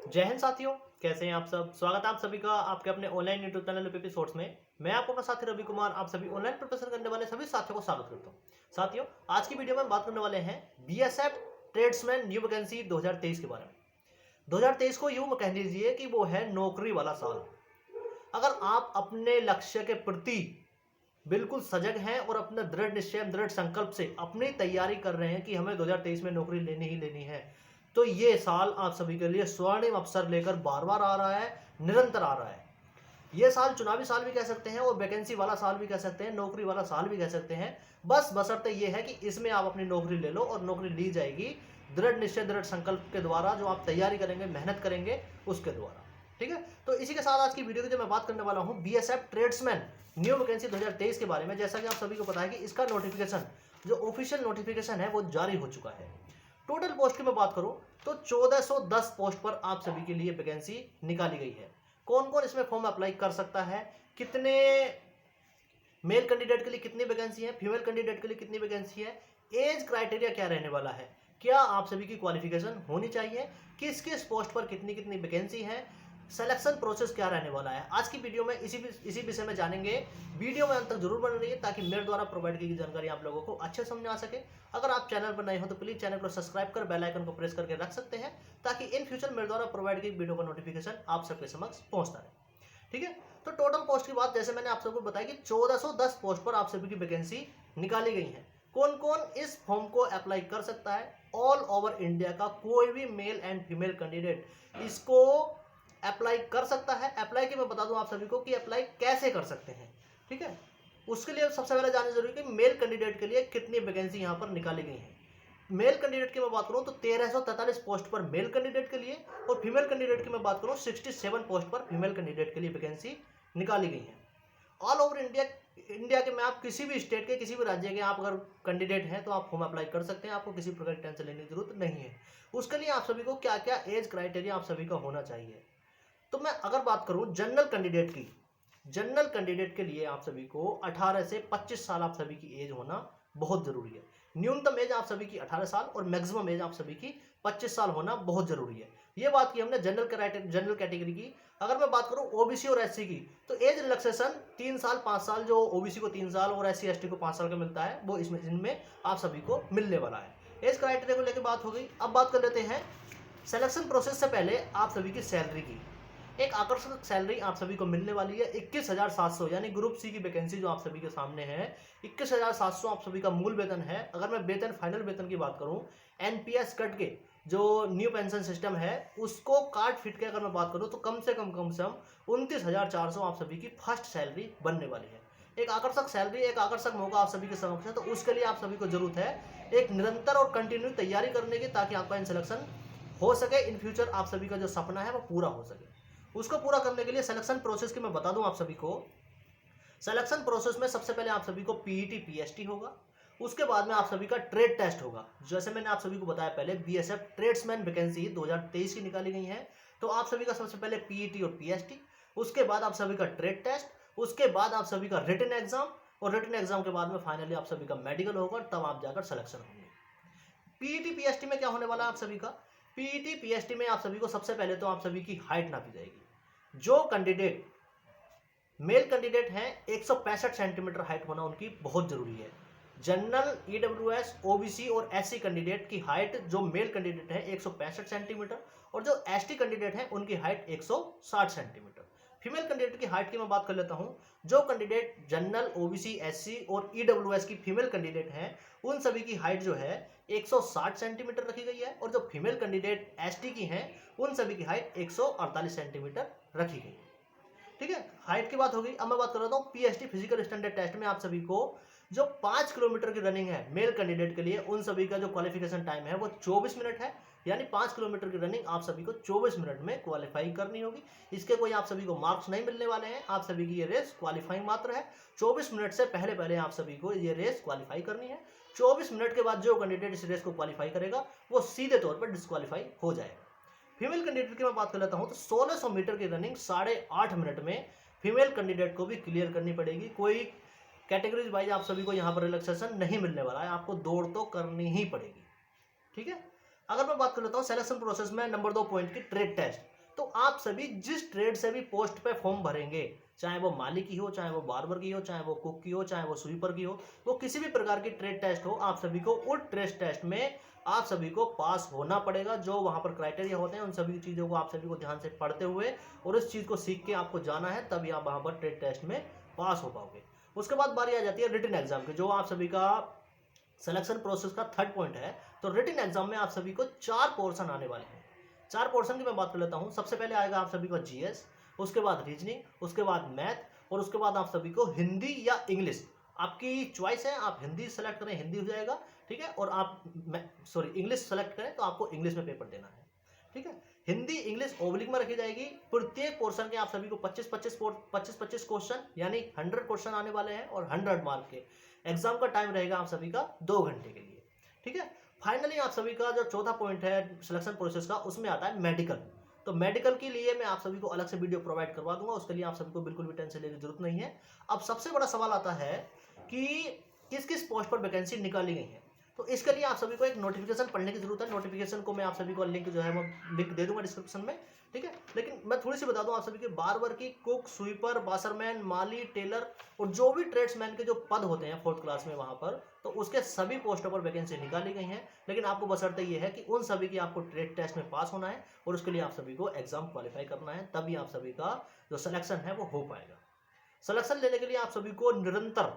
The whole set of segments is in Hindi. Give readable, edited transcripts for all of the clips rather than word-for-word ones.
जय हिंद साथियों, कैसे हैं आप सब। स्वागत है आप सभी का आपके अपने online YouTube channel PP source में। मैं आपको अपना साथी रवि कुमार आप सभी ऑनलाइन प्रिपरेशन करने वाले सभी साथियों को स्वागत करता हूं। साथियों, आज की वीडियो में बात करने वाले हैं बीएसएफ ट्रेड्समैन न्यू वैकेंसी 2023 के बारे में। 2023 को यूं कह लीजिए कि वो है नौकरी वाला साल। अगर आप अपने लक्ष्य के प्रति बिल्कुल सजग हैं और अपना दृढ़ निश्चय दृढ़ संकल्प से अपनी तैयारी कर रहे हैं कि हमें 2023 में नौकरी लेनी ही लेनी है, तो ये साल आप सभी के लिए स्वर्णिम अवसर लेकर बार बार आ रहा है, निरंतर आ रहा है। ये साल चुनावी साल भी कह सकते हैं और वैकेंसी वाला साल भी कह सकते हैं, नौकरी वाला साल भी कह सकते हैं। बस बशर्ते ये है कि इसमें आप अपनी नौकरी ले लो और नौकरी ली जाएगी दृढ़ निश्चय दृढ़ संकल्प के द्वारा, जो आप तैयारी करेंगे मेहनत करेंगे उसके द्वारा। ठीक है, तो इसी के साथ आज की वीडियो की जो मैं बात करने वाला हूँ बीएसएफ ट्रेड्समैन न्यू वैकेंसी 2023 के बारे में। जैसा कि आप सभी को पता है कि इसका नोटिफिकेशन जो ऑफिशियल नोटिफिकेशन है वो जारी हो चुका है। टोटल पोस्ट की मैं बात करूं तो 1410 पोस्ट पर आप सभी के लिए वैकेंसी निकाली गई है। कौन कौन इसमें फॉर्म अप्लाई कर सकता है, कितने मेल कैंडिडेट के लिए कितनी वैकेंसी है, फीमेल कैंडिडेट के लिए कितनी वैकेंसी है, एज क्राइटेरिया क्या रहने वाला है, क्या आप सभी की क्वालिफिकेशन होनी चाहिए, किस किस पोस्ट पर कितनी कितनी वैकेंसी है, सिलेक्शन प्रोसेस क्या रहने वाला है, आज की वीडियो में इसी विषय में जानेंगे। वीडियो में अंत तक जरूर बन रही है ताकि मेरे द्वारा प्रोवाइड की गई जानकारी आप लोगों को अच्छे समझ में आ सके। अगर आप चैनल पर नए हो तो प्लीज चैनल को सब्सक्राइब कर बेल आइकन को प्रेस करके रख सकते हैं ताकि इन फ्यूचर मेरे द्वारा प्रोवाइड की वीडियो का नोटिफिकेशन आप सबके समक्ष पहुंचता रहे। ठीक है, तो टोटल पोस्ट की बात जैसे मैंने आप सबको बताया कि 1410 पोस्ट पर आप सभी की वैकेंसी निकाली गई है। कौन कौन इस फॉर्म को अप्लाई कर सकता है, ऑल ओवर इंडिया का कोई भी मेल एंड फीमेल कैंडिडेट इसको अप्लाई कर सकता है। अप्लाई की मैं बता दूं आप सभी को कि अप्लाई कैसे कर सकते हैं। ठीक है, उसके लिए सबसे पहले जानना जरूरी है कि मेल कैंडिडेट के लिए कितनी वैकेंसी यहाँ पर निकाली गई है। मेल कैंडिडेट की मैं बात करूं तो 1343 पोस्ट पर मेल कैंडिडेट के लिए, और फीमेल कैंडिडेट की मैं बात करूं 67 पोस्ट पर फीमेल कैंडिडेट के लिए वैकेंसी निकाली गई है। ऑल ओवर इंडिया के में आप किसी भी स्टेट के किसी भी राज्य के आप अगर कैंडिडेट हैं तो आप फॉर्म अप्लाई कर सकते हैं। आपको किसी प्रकार की टेंशन लेने की जरूरत नहीं है। उसके लिए आप सभी को क्या क्या एज क्राइटेरिया आप सभी का होना चाहिए। तो मैं अगर बात करूं जनरल कैंडिडेट की, जनरल कैंडिडेट के लिए आप सभी को 18 से 25 साल आप सभी की एज होना बहुत जरूरी है। न्यूनतम एज आप सभी की 18 साल और मैक्सिमम एज आप सभी की 25 साल होना बहुत जरूरी है। ये बात की हमने जनरल कैटेगरी की। अगर मैं बात करूं ओबीसी और एससी की तो एज रिलैक्सेशन 3 साल 5 साल, जो ओबीसी को 3 साल और एससी एसटी को 5 साल का मिलता है, वो इसमें इनमें आप सभी को मिलने वाला है। एज क्राइटेरिया को लेकर बात हो गई। अब बात कर लेते हैं सिलेक्शन प्रोसेस से पहले आप सभी की सैलरी की। एक आकर्षक सैलरी आप सभी को मिलने वाली है 21,700, यानी ग्रुप सी की वैकेंसी जो आप सभी के सामने है 21,700 आप सभी का मूल वेतन है। अगर मैं वेतन फाइनल वेतन की बात करूं, एनपीएस कट के जो न्यू पेंशन सिस्टम है उसको काट फिट के अगर मैं बात करूं तो कम से कम 29,400 आप सभी की फर्स्ट सैलरी बनने वाली है। एक आकर्षक सैलरी, एक आकर्षक मौका आप सभी के समक्ष है, तो उसके लिए आप सभी को जरूरत है एक निरंतर और कंटिन्यू तैयारी करने की, ताकि आपका इन सिलेक्शन हो सके। इन फ्यूचर आप सभी का जो सपना है वो पूरा हो सके। उसको पूरा करने के लिए सिलेक्शन प्रोसेस की मैं बता दूं आप सभी को। सिलेक्शन प्रोसेस में सबसे पहले आप सभी को पीईटी पीएसटी होगा, उसके बाद में आप सभी का ट्रेड टेस्ट होगा। जैसे मैंने आप सभी को बताया पहले बीएसएफ ट्रेड्समैन वैकेंसी 2023 की निकाली गई है, तो आप सभी का सबसे पहले पीईटी और पीएसटी, उसके बाद आप सभी का ट्रेड टेस्ट, उसके बाद आप सभी का रिटन एग्जाम, और रिटन एग्जाम के बाद में फाइनली आप सभी का मेडिकल होगा, तब आप जाकर सिलेक्शन होंगे। पीईटी पीएसटी में क्या होने वाला है आप सभी का, पीईटी पीएसटी में आप सभी को सबसे पहले तो आप सभी की हाइट नापी जाएगी। जो कैंडिडेट मेल कैंडिडेट हैं 165 सेंटीमीटर हाइट होना उनकी बहुत जरूरी है। जनरल ईडब्ल्यूएस ओबीसी और एससी कैंडिडेट की हाइट जो मेल कैंडिडेट है 165 सेंटीमीटर, और जो एसटी कैंडिडेट है उनकी हाइट 160 सेंटीमीटर। फीमेल कैंडिडेट की हाइट की मैं बात कर लेता हूं। जो कैंडिडेट जनरल ओबीसी एससी और ईडब्ल्यूएस की फीमेल कैंडिडेट हैं उन सभी की हाइट जो है 160 सेंटीमीटर रखी गई है, और जो फीमेल कैंडिडेट एसटी की हैं उन सभी की हाइट 148 सेंटीमीटर रखी गई है। ठीक है, हाइट की बात हो गई। अब मैं बात कर रहा हूँ पीएसटी फिजिकल स्टैंडर्ड टेस्ट में आप सभी को जो 5 किलोमीटर की रनिंग है मेल कैंडिडेट के लिए, उन सभी का जो क्वालिफिकेशन टाइम है वो 24 मिनट है। यानी 5 किलोमीटर की रनिंग आप सभी को 24 मिनट में क्वालिफाई करनी होगी। इसके कोई आप सभी को मार्क्स नहीं मिलने वाले हैं, आप सभी की ये रेस क्वालिफाइंग मात्र है। 24 मिनट से पहले पहले आप सभी को ये रेस क्वालिफाई करनी है। 24 मिनट के बाद जो कैंडिडेट इस रेस को क्वालिफाई करेगा वो सीधे तौर पर डिस्क्वालीफाई हो जाएगा। फीमेल कैंडिडेट की मैं बात कर लेता हूं तो 1600 मीटर की रनिंग 8.5 मिनट में फीमेल कैंडिडेट को भी क्लियर करनी पड़ेगी। कोई कैटेगरीज वाइज आप सभी को यहाँ पर रिलैक्सेशन नहीं मिलने वाला है, आपको दौड़ तो करनी ही पड़ेगी। ठीक है, अगर मैं बात कर लेता हूँ सिलेक्शन प्रोसेस में नंबर 2 पॉइंट की ट्रेड टेस्ट। तो आप सभी जिस ट्रेड से भी पोस्ट पे फॉर्म भरेंगे, चाहे वो माली की हो, चाहे वो बार्बर की हो, चाहे वो कुक की हो, चाहे वो स्वीपर की हो, वो किसी भी प्रकार की ट्रेड टेस्ट हो, आप सभी को उस ट्रेड टेस्ट में आप सभी को पास होना पड़ेगा। जो वहां पर क्राइटेरिया होते हैं उन सभी चीज़ों को आप सभी को ध्यान से पढ़ते हुए और उस चीज़ को सीख के आपको जाना है, तभी आप वहां पर ट्रेड टेस्ट में पास हो पाओगे। उसके बाद बारी आ जाती है रिटन एग्जाम की, जो आप सभी का सिलेक्शन प्रोसेस का थर्ड पॉइंट है। तो रिटन एग्जाम में आप सभी को 4 पोर्शन आने वाले हैं। 4 पोर्शन की मैं बात कर लेता हूं। सबसे पहले आएगा आप सभी को जीएस, उसके बाद रीजनिंग, उसके बाद मैथ और उसके बाद आप सभी को हिंदी या इंग्लिश, आपकी चॉइस है। आप हिंदी सेलेक्ट करें, हिंदी हो जाएगा, ठीक है। और आप इंग्लिश सेलेक्ट करें तो आपको इंग्लिश में पेपर देना है, ठीक है। हिंदी इंग्लिश ओब्लिक में रखी जाएगी। प्रत्येक पोर्शन के आप सभी को 25-25 क्वेश्चन यानी 100 क्वेश्चन आने वाले हैं और 100 मार्क के। एग्जाम का टाइम रहेगा आप सभी का 2 घंटे के लिए, ठीक है। फाइनली आप सभी का जो चौथा पॉइंट है सिलेक्शन प्रोसेस का, उसमें आता है मेडिकल। तो मेडिकल के लिए मैं आप सभी को अलग से वीडियो प्रोवाइड करवा दूंगा, उसके लिए आप सभी को बिल्कुल भी टेंशन लेने की जरूरत नहीं है। अब सबसे बड़ा सवाल आता है कि किस किस पोस्ट पर वैकेंसी निकाली गई है। तो इसके लिए आप सभी को एक नोटिफिकेशन पढ़ने की जरूरत है। नोटिफिकेशन को मैं आप सभी को लिंक जो है मैं लिंक दे दूंगा डिस्क्रिप्शन में, ठीक है। लेकिन मैं थोड़ी सी बता दूं आप सभी के, बार्बर की, कुक, स्वीपर, बासरमैन, माली, टेलर और जो भी ट्रेड्समैन के जो पद होते हैं 4th क्लास में वहां पर, तो उसके सभी पोस्टों पर वैकेंसी निकाली गई हैं। लेकिन आपको बशर्ते ये है कि उन सभी की आपको ट्रेड टेस्ट में पास होना है और उसके लिए आप सभी को एग्जाम क्वालिफाई करना है, तभी आप सभी का जो सिलेक्शन है वो हो पाएगा। सिलेक्शन लेने के लिए आप सभी को निरंतर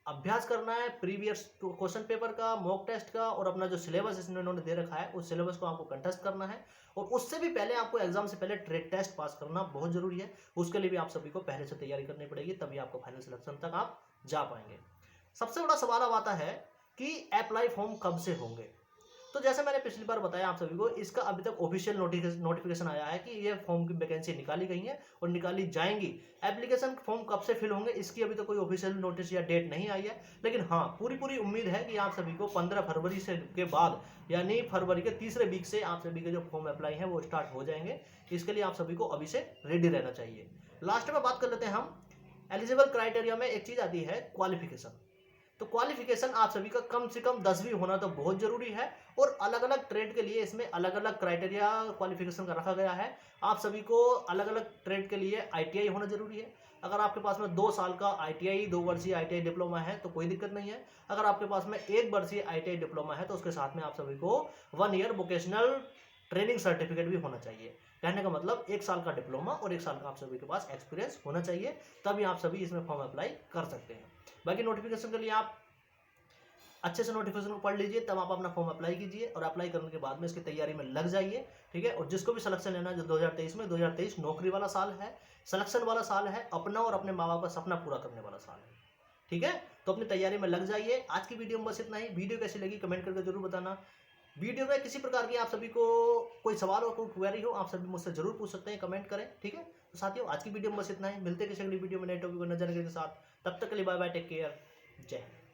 अभ्यास करना है, प्रीवियस क्वेश्चन पेपर का, मॉक टेस्ट का और अपना जो सिलेबस इसमें इन्होंने दे रखा है उस सिलेबस को आपको कंटेस्ट करना है। और उससे भी पहले आपको एग्जाम से पहले ट्रेड टेस्ट पास करना बहुत जरूरी है। उसके लिए भी आप सभी को पहले से तैयारी करनी पड़ेगी, तभी आपको फाइनल सिलेक्शन तक आप जा पाएंगे। सबसे बड़ा सवाल अब आता है कि अप्लाई फॉर्म कब से होंगे। तो जैसे मैंने पिछली बार बताया आप सभी को, इसका अभी तक ऑफिशियल नोटिफिकेशन आया है कि ये फॉर्म की वैकेंसी निकाली गई है और निकाली जाएंगी। एप्लीकेशन फॉर्म कब से फिल होंगे इसकी अभी तक कोई ऑफिशियल नोटिस या डेट नहीं आई है, लेकिन हाँ पूरी उम्मीद है कि आप सभी को 15 फरवरी से के बाद यानी फरवरी के तीसरे वीक से आप सभी के जो फॉर्म अप्लाई है वो स्टार्ट हो जाएंगे। इसके लिए आप सभी को अभी से रेडी रहना चाहिए। लास्ट में बात कर लेते हैं हम एलिजिबल क्राइटेरिया में। एक चीज आती है क्वालिफिकेशन। तो क्वालिफिकेशन आप सभी का कम से कम 10वीं होना तो बहुत जरूरी है और अलग अलग ट्रेड के लिए इसमें अलग अलग क्राइटेरिया क्वालिफिकेशन का रखा गया है। आप सभी को अलग अलग ट्रेड के लिए आईटीआई होना जरूरी है। अगर आपके पास में 2 साल का आईटीआई, 2 वर्षीय आईटीआई डिप्लोमा है तो कोई दिक्कत नहीं है। अगर आपके पास में 1 वर्षीय आईटीआई डिप्लोमा है तो उसके साथ में आप सभी को 1 ईयर वोकेशनल ट्रेनिंग सर्टिफिकेट भी होना चाहिए। कहने का मतलब 1 साल का डिप्लोमा और 1 साल का आप सभी के पास एक्सपीरियंस होना चाहिए, तभी आप सभी इसमें फॉर्म अप्लाई कर सकते हैं। बाकी नोटिफिकेशन के लिए आप अच्छे से नोटिफिकेशन को पढ़ लीजिए, तब आप अपना फॉर्म अप्लाई कीजिए और अप्लाई करने के बाद में इसकी तैयारी में लग जाइए, ठीक है। और जिसको भी सिलेक्शन लेना है जो 2023 में, 2023 नौकरी वाला साल है, सिलेक्शन वाला साल है, अपना और अपने माँ बाप का सपना पूरा करने वाला साल है, ठीक है। तो अपनी तैयारी में लग जाइए। आज की वीडियो में बस इतना ही। वीडियो कैसी लगी कमेंट करके जरूर बताना। वीडियो में किसी प्रकार की आप सभी को कोई सवाल हो, कोई क्वेरी हो, आप सभी मुझसे जरूर पूछ सकते हैं, कमेंट करें, ठीक है। तो साथियों आज की वीडियो में बस इतना ही। मिलते हैं किसी अगली वीडियो में नए टॉपिक को नए जानकारी के साथ। तब तक के लिए बाय बाय, टेक केयर, जय हिंद।